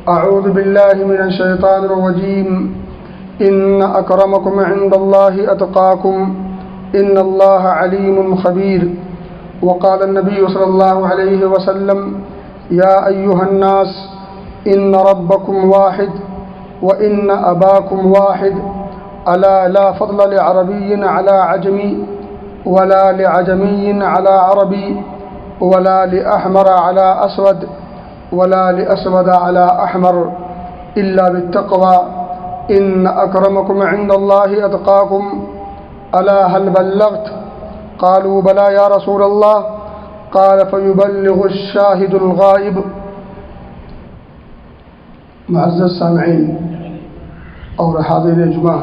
أعوذ بالله من الشيطان الرجيم. إن أكرمكم عند الله أتقاكم إن الله عليم خبير. وقال النبي صلى الله عليه وسلم: يا أيها الناس إن ربكم واحد وإن أباكم واحد. ألا لا فضل لعربي على عجمي ولا لعجمي على عربي ولا لأحمر على أسود ولا لأسود على أحمر إلا بالتقوى. إن أكرمكم عند الله أتقاكم. ألا هل بلغت؟ قالوا بلى يا رسول الله. قال فيبلغ الشاهد الغائب. معزز سامعین اور حاضر جمعہ،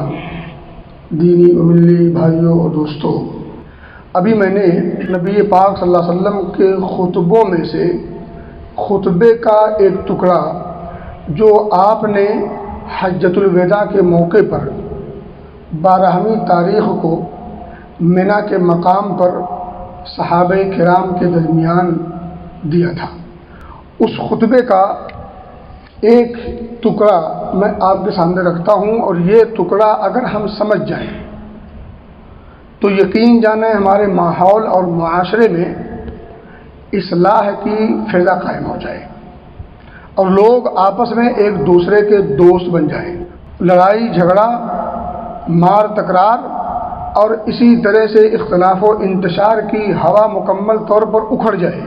دینی و ملی بھائیوں اور دوستوں، ابھی میں نے نبی پاک صلی اللہ علیہ وسلم کے خطبوں میں سے خطبے کا ایک ٹکڑا جو آپ نے حجۃ الوداع کے موقع پر 12ویں تاریخ کو منی کے مقام پر صحابہ کرام کے درمیان دیا تھا، اس خطبے کا ایک ٹکڑا میں آپ کے سامنے رکھتا ہوں، اور یہ ٹکڑا اگر ہم سمجھ جائیں تو یقین جانیں ہمارے ماحول اور معاشرے میں اصلاح کی فضا قائم ہو جائے اور لوگ آپس میں ایک دوسرے کے دوست بن جائیں، لڑائی جھگڑا مار تکرار اور اسی طرح سے اختلاف و انتشار کی ہوا مکمل طور پر اکھڑ جائے۔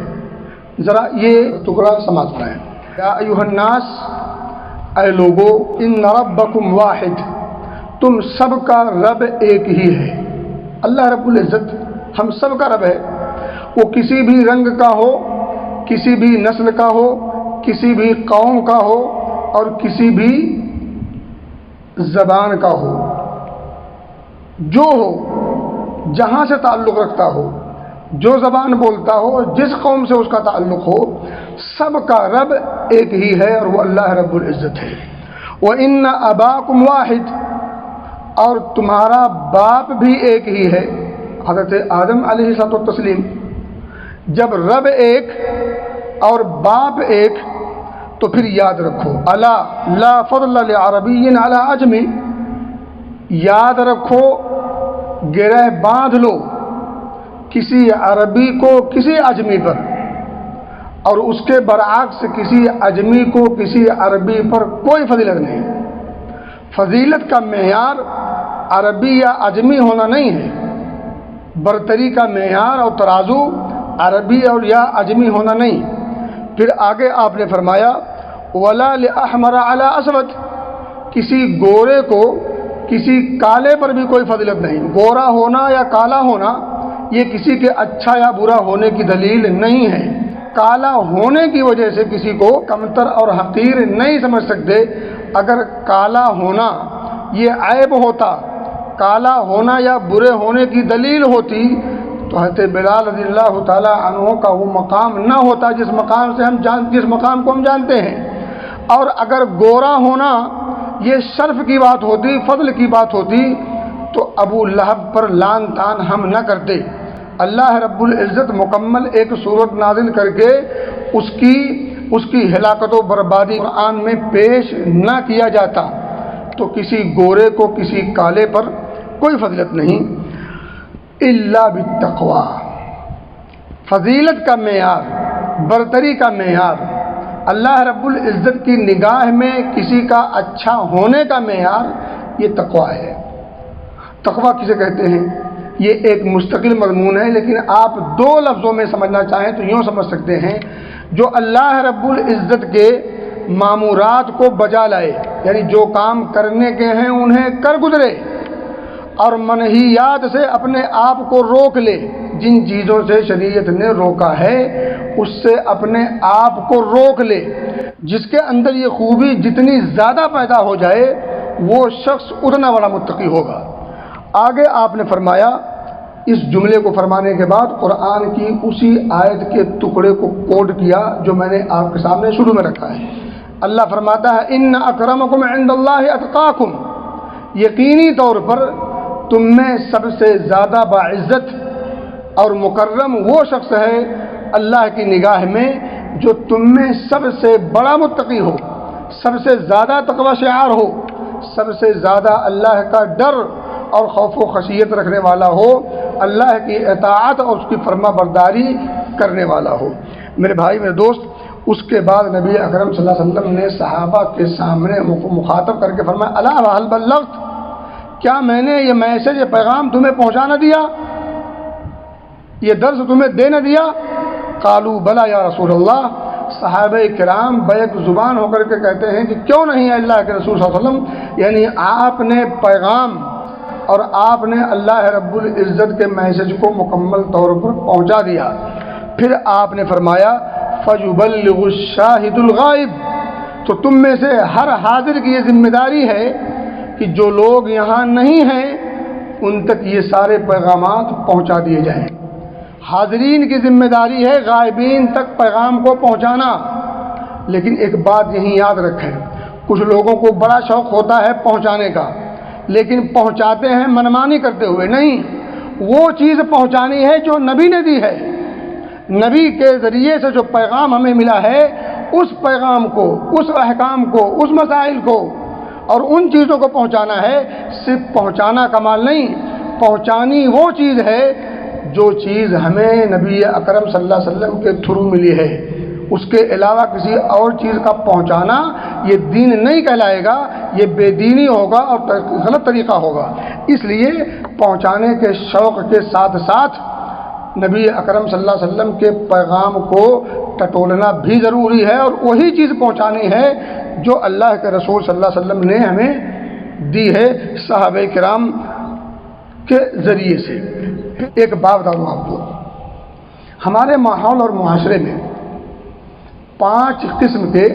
ذرا یہ ٹکڑا سماعت کریں۔ یا ایھا الناس، اے لوگو، ان ربکم واحد، تم سب کا رب ایک ہی ہے۔ اللہ رب العزت ہم سب کا رب ہے، وہ کسی بھی رنگ کا ہو، کسی بھی نسل کا ہو، کسی بھی قوم کا ہو اور کسی بھی زبان کا ہو، جو ہو، جہاں سے تعلق رکھتا ہو، جو زبان بولتا ہو، جس قوم سے اس کا تعلق ہو، سب کا رب ایک ہی ہے اور وہ اللہ رب العزت ہے۔ وَإِنَّ أَبَاكُمْ وَاحِدٌ، اور تمہارا باپ بھی ایک ہی ہے، حضرت آدم علیہ الصلوۃ والتسلیم۔ جب رب ایک اور باپ ایک تو پھر یاد رکھو، الا لا فضل لعربی علی عجمی، یاد رکھو، گرہ باندھ لو کسی عربی کو کسی عجمی پر، اور اس کے برعکس کسی عجمی کو کسی عربی پر کوئی فضیلت نہیں۔ فضیلت کا معیار عربی یا عجمی ہونا نہیں ہے، برتری کا معیار اور ترازو عربی اور یا عجمی ہونا نہیں۔ پھر آگے آپ نے فرمایا ولا لأحمر علی اسود، کسی گورے کو کسی کالے پر بھی کوئی فضیلت نہیں۔ گورا ہونا یا کالا ہونا یہ کسی کے اچھا یا برا ہونے کی دلیل نہیں ہے۔ کالا ہونے کی وجہ سے کسی کو کمتر اور حقیر نہیں سمجھ سکتے۔ اگر کالا ہونا یہ عیب ہوتا، کالا ہونا یا برے ہونے کی دلیل ہوتی تو حضرت بلال رضی اللہ تعالی عنہ کا وہ مقام نہ ہوتا جس مقام کو ہم جانتے ہیں۔ اور اگر گورا ہونا یہ شرف کی بات ہوتی، فضل کی بات ہوتی تو ابو لہب پر لعن طعن ہم نہ کرتے۔ اللہ رب العزت مکمل ایک صورت نازل کر کے اس کی ہلاکت و بربادی قرآن میں پیش نہ کیا جاتا تو کسی گورے کو کسی کالے پر کوئی فضیلت نہیں۔ الا بالتقوی، فضیلت کا معیار، برتری کا معیار، اللہ رب العزت کی نگاہ میں کسی کا اچھا ہونے کا معیار یہ تقوی ہے۔ تقوی کسے کہتے ہیں یہ ایک مستقل مضمون ہے، لیکن آپ دو لفظوں میں سمجھنا چاہیں تو یوں سمجھ سکتے ہیں جو اللہ رب العزت کے مامورات کو بجا لائے، یعنی جو کام کرنے کے ہیں انہیں کر گزرے، اور منہیات سے اپنے آپ کو روک لے، جن چیزوں سے شریعت نے روکا ہے اس سے اپنے آپ کو روک لے۔ جس کے اندر یہ خوبی جتنی زیادہ پیدا ہو جائے وہ شخص اتنا بڑا متقی ہوگا۔ آگے آپ نے فرمایا، اس جملے کو فرمانے کے بعد قرآن کی اسی آیت کے ٹکڑے کو کوٹ کیا جو میں نے آپ کے سامنے شروع میں رکھا ہے۔ اللہ فرماتا ہے ان اکرمکم عند اللہ اتقاکم، یقینی طور پر تم میں سب سے زیادہ باعزت اور مکرم وہ شخص ہے اللہ کی نگاہ میں جو تم میں سب سے بڑا متقی ہو، سب سے زیادہ تقوی شعار ہو، سب سے زیادہ اللہ کا ڈر اور خوف و خشیت رکھنے والا ہو، اللہ کی اطاعت اور اس کی فرما برداری کرنے والا ہو۔ میرے بھائی میرے دوست، اس کے بعد نبی اکرم صلی اللہ علیہ وسلم نے صحابہ کے سامنے مخاطب کر کے فرمایا، الا وهل بلغت، کیا میں نے یہ میسج، یہ پیغام تمہیں پہنچا نہ دیا، یہ درس تمہیں دے نہ دیا؟ قالوا بلا یا رسول اللہ، صحابہ کرام بیک زبان ہو کر کے کہتے ہیں کہ کیوں نہیں ہے اللہ کے رسول صلی اللہ علیہ وسلم، یعنی آپ نے پیغام اور آپ نے اللہ رب العزت کے میسج کو مکمل طور پر پہنچا دیا۔ پھر آپ نے فرمایا فَيُبَلِّغُ الشَّاهِدُ الْغَائِبُ، تو تم میں سے ہر حاضر کی یہ ذمہ داری ہے کہ جو لوگ یہاں نہیں ہیں ان تک یہ سارے پیغامات پہنچا دیے جائیں۔ حاضرین کی ذمہ داری ہے غائبین تک پیغام کو پہنچانا۔ لیکن ایک بات یہیں یاد رکھیں، کچھ لوگوں کو بڑا شوق ہوتا ہے پہنچانے کا، لیکن پہنچاتے ہیں منمانی کرتے ہوئے، نہیں، وہ چیز پہنچانی ہے جو نبی نے دی ہے۔ نبی کے ذریعے سے جو پیغام ہمیں ملا ہے، اس پیغام کو، اس احکام کو، اس مسائل کو اور ان چیزوں کو پہنچانا ہے۔ صرف پہنچانا کمال نہیں، پہنچانی وہ چیز ہے جو چیز ہمیں نبی اکرم صلی اللہ علیہ وسلم کے تھرو ملی ہے۔ اس کے علاوہ کسی اور چیز کا پہنچانا یہ دین نہیں کہلائے گا، یہ بے دینی ہوگا اور غلط طریقہ ہوگا۔ اس لیے پہنچانے کے شوق کے ساتھ ساتھ نبی اکرم صلی اللہ علیہ وسلم کے پیغام کو ٹٹولنا بھی ضروری ہے، اور وہی چیز پہنچانی ہے جو اللہ کے رسول صلی اللہ علیہ وسلم نے ہمیں دی ہے صحابہ کرام کے ذریعے سے۔ ایک بات بتا دوں آپ کو، ہمارے ماحول اور معاشرے میں 5 قسم کے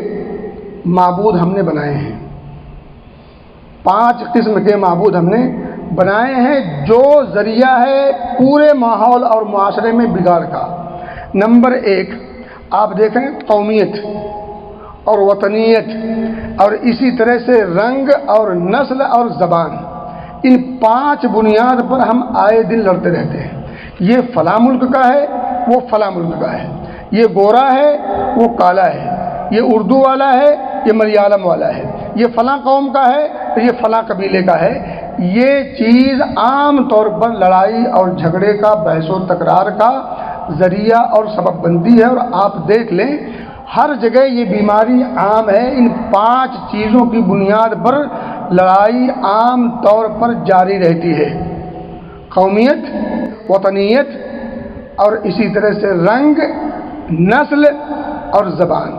معبود ہم نے بنائے ہیں۔ 5 قسم کے معبود ہم نے بنائے ہیں جو ذریعہ ہے پورے ماحول اور معاشرے میں بگاڑ کا۔ نمبر 1 آپ دیکھیں، قومیت اور وطنیت، اور اسی طرح سے رنگ اور نسل اور زبان، ان 5 بنیاد پر ہم آئے دن لڑتے رہتے ہیں۔ یہ فلاں ملک کا ہے، وہ فلاں ملک کا ہے، یہ گورا ہے، وہ کالا ہے، یہ اردو والا ہے، یہ ملیالم والا ہے، یہ فلاں قوم کا ہے، یہ فلاں قبیلے کا ہے۔ یہ چیز عام طور پر لڑائی اور جھگڑے کا، بحث و تکرار کا ذریعہ اور سبب بنتی ہے، اور آپ دیکھ لیں ہر جگہ یہ بیماری عام ہے۔ ان 5 چیزوں کی بنیاد پر لڑائی عام طور پر جاری رہتی ہے: قومیت، وطنیت، اور اسی طرح سے رنگ، نسل اور زبان۔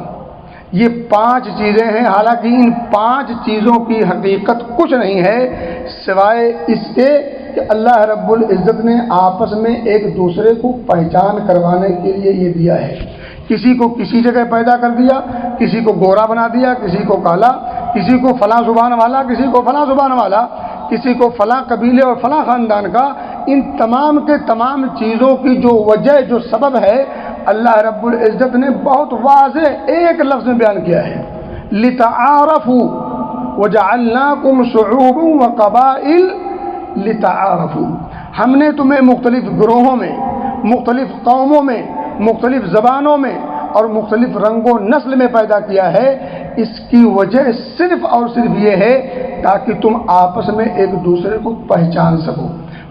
یہ 5 چیزیں ہیں۔ حالانکہ ان 5 چیزوں کی حقیقت کچھ نہیں ہے سوائے اس کے کہ اللہ رب العزت نے آپس میں ایک دوسرے کو پہچان کروانے کے لیے یہ دیا ہے۔ کسی کو کسی جگہ پیدا کر دیا، کسی کو گورا بنا دیا، کسی کو کالا، کسی کو فلاں زبان والا، کسی کو فلاں زبان والا، کسی کو فلاں قبیلے اور فلاں خاندان کا۔ ان تمام کے تمام چیزوں کی جو وجہ، جو سبب ہے، اللہ رب العزت نے بہت واضح ایک لفظ میں بیان کیا ہے: لِتَعَارَفُوا وَجَعَلْنَاكُمْ شُعُوبًا وَقَبَائِلَ لِتَعَارَفُوا۔ ہم نے تمہیں مختلف گروہوں میں، مختلف قوموں میں، مختلف زبانوں میں اور مختلف رنگ و نسل میں پیدا کیا ہے۔ اس کی وجہ صرف اور صرف یہ ہے تاکہ تم آپس میں ایک دوسرے کو پہچان سکو۔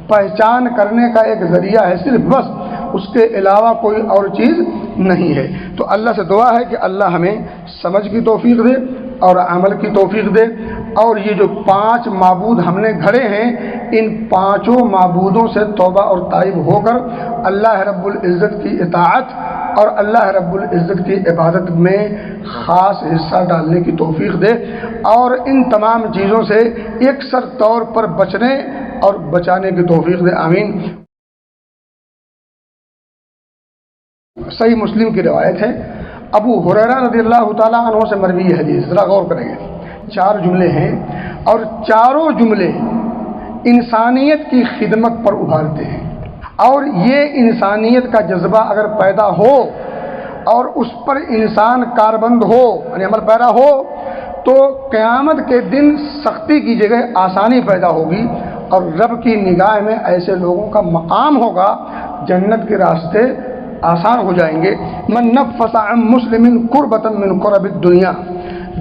پہچان کرنے کا ایک ذریعہ ہے صرف، بس، اس کے علاوہ کوئی اور چیز نہیں ہے۔ تو اللہ سے دعا ہے کہ اللہ ہمیں سمجھ کی توفیق دے اور عمل کی توفیق دے، اور یہ جو 5 معبود ہم نے گھڑے ہیں، ان 5 معبودوں سے توبہ اور تائب ہو کر اللہ رب العزت کی اطاعت اور اللہ رب العزت کی عبادت میں خاص حصہ ڈالنے کی توفیق دے، اور ان تمام چیزوں سے یکسر طور پر بچنے اور بچانے کی توفیق دے، آمین۔ صحیح مسلم کی روایت ہے، ابو ہریرہ رضی اللہ تعالیٰ عنہ سے مروی ہے حدیث، ذرا غور کریں گے۔ 4 جملے ہیں اور چاروں جملے انسانیت کی خدمت پر ابھارتے ہیں، اور یہ انسانیت کا جذبہ اگر پیدا ہو اور اس پر انسان کاربند ہو، یعنی عمل پیرا ہو، تو قیامت کے دن سختی کی جگہ آسانی پیدا ہوگی، اور رب کی نگاہ میں ایسے لوگوں کا مقام ہوگا، جنت کے راستے آسان ہو جائیں گے۔ من نفس عن مسلم کربۃ من کرب الدنیا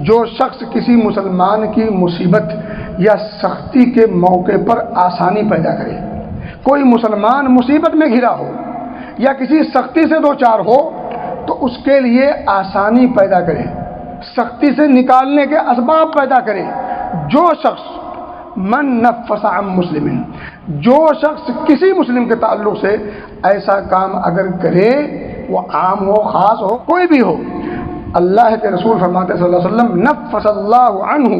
جو شخص کسی مسلمان کی مصیبت یا سختی کے موقع پر آسانی پیدا کرے، کوئی مسلمان مصیبت میں گھرا ہو یا کسی سختی سے دوچار ہو تو اس کے لیے آسانی پیدا کرے، سختی سے نکالنے کے اسباب پیدا کرے۔ جو شخص من نفس عن مسلم، جو شخص کسی مسلم کے تعلق سے ایسا کام اگر کرے، وہ عام ہو خاص ہو کوئی بھی ہو، اللہ کے رسول فرماتے صلی اللہ علیہ وسلم نفس اللہ عنہ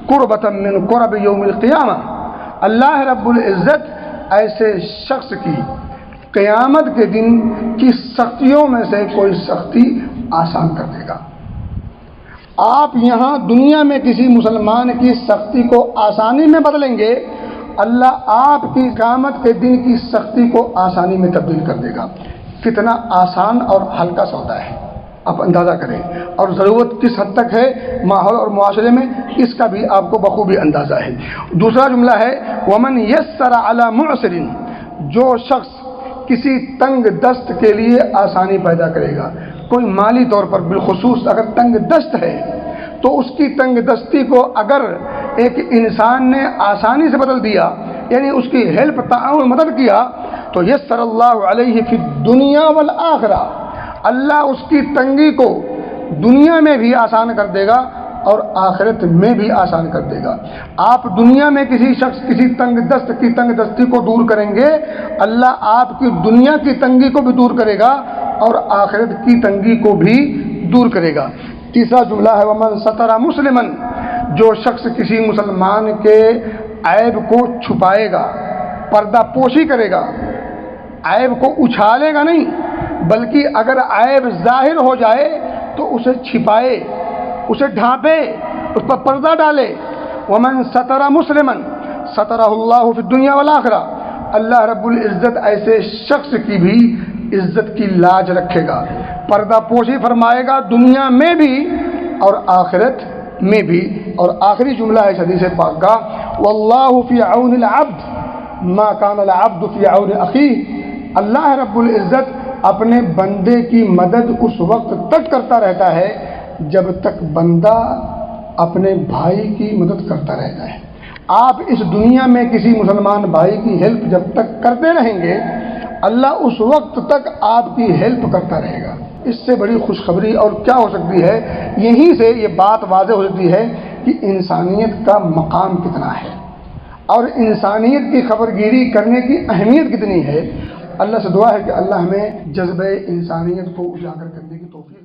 قربۃ من قرب یوم القیامہ، اللہ رب العزت ایسے شخص کی قیامت کے دن کی سختیوں میں سے کوئی سختی آسان کر دے گا۔ آپ یہاں دنیا میں کسی مسلمان کی سختی کو آسانی میں بدلیں گے، اللہ آپ کی قیامت کے دن کی سختی کو آسانی میں تبدیل کر دے گا۔ کتنا آسان اور ہلکا سودا ہے، آپ اندازہ کریں، اور ضرورت کس حد تک ہے ماحول اور معاشرے میں، اس کا بھی آپ کو بخوبی اندازہ ہے۔ دوسرا جملہ ہے ومن یسر علی معسر، جو شخص کسی تنگ دست کے لیے آسانی پیدا کرے گا، کوئی مالی طور پر بالخصوص اگر تنگ دست ہے تو اس کی تنگ دستی کو اگر ایک انسان نے آسانی سے بدل دیا، یعنی اس کی ہیلپ تعاون مدد کیا، تو یسر اللہ علیہ فی الدنیا والآخرہ، اللہ اس کی تنگی کو دنیا میں بھی آسان کر دے گا اور آخرت میں بھی آسان کر دے گا۔ آپ دنیا میں کسی شخص کسی تنگ دست کی تنگ دستی کو دور کریں گے، اللہ آپ کی دنیا کی تنگی کو بھی دور کرے گا اور آخرت کی تنگی کو بھی دور کرے گا۔ تیسرا جملہ ہے ومن ستر مسلمن، جو شخص کسی مسلمان کے عیب کو چھپائے گا، پردہ پوشی کرے گا، عیب کو اچھالے گا نہیں، بلکہ اگر عیب ظاہر ہو جائے تو اسے چھپائے، اسے ڈھانپے، اس پر پردہ ڈالے۔ ومن ستر مسلمن سترہ اللہ فی الدنیا والآخرہ، اللہ رب العزت ایسے شخص کی بھی عزت کی لاج رکھے گا، پردہ پوشی فرمائے گا دنیا میں بھی اور آخرت میں بھی۔ اور آخری جملہ ہے حدیث پاک کا واللہ فی عون العبد ما کان العبد فی عون اخیہ، اللہ رب العزت اپنے بندے کی مدد اس وقت تک کرتا رہتا ہے جب تک بندہ اپنے بھائی کی مدد کرتا رہتا ہے۔ آپ اس دنیا میں کسی مسلمان بھائی کی ہیلپ جب تک کرتے رہیں گے، اللہ اس وقت تک آپ کی ہیلپ کرتا رہے گا۔ اس سے بڑی خوشخبری اور کیا ہو سکتی ہے؟ یہیں سے یہ بات واضح ہو سکتی ہے کہ انسانیت کا مقام کتنا ہے اور انسانیت کی خبرگیری کرنے کی اہمیت کتنی ہے۔ اللہ سے دعا ہے کہ اللہ ہمیں جذبہ انسانیت کو اجاگر کرنے کی توفیق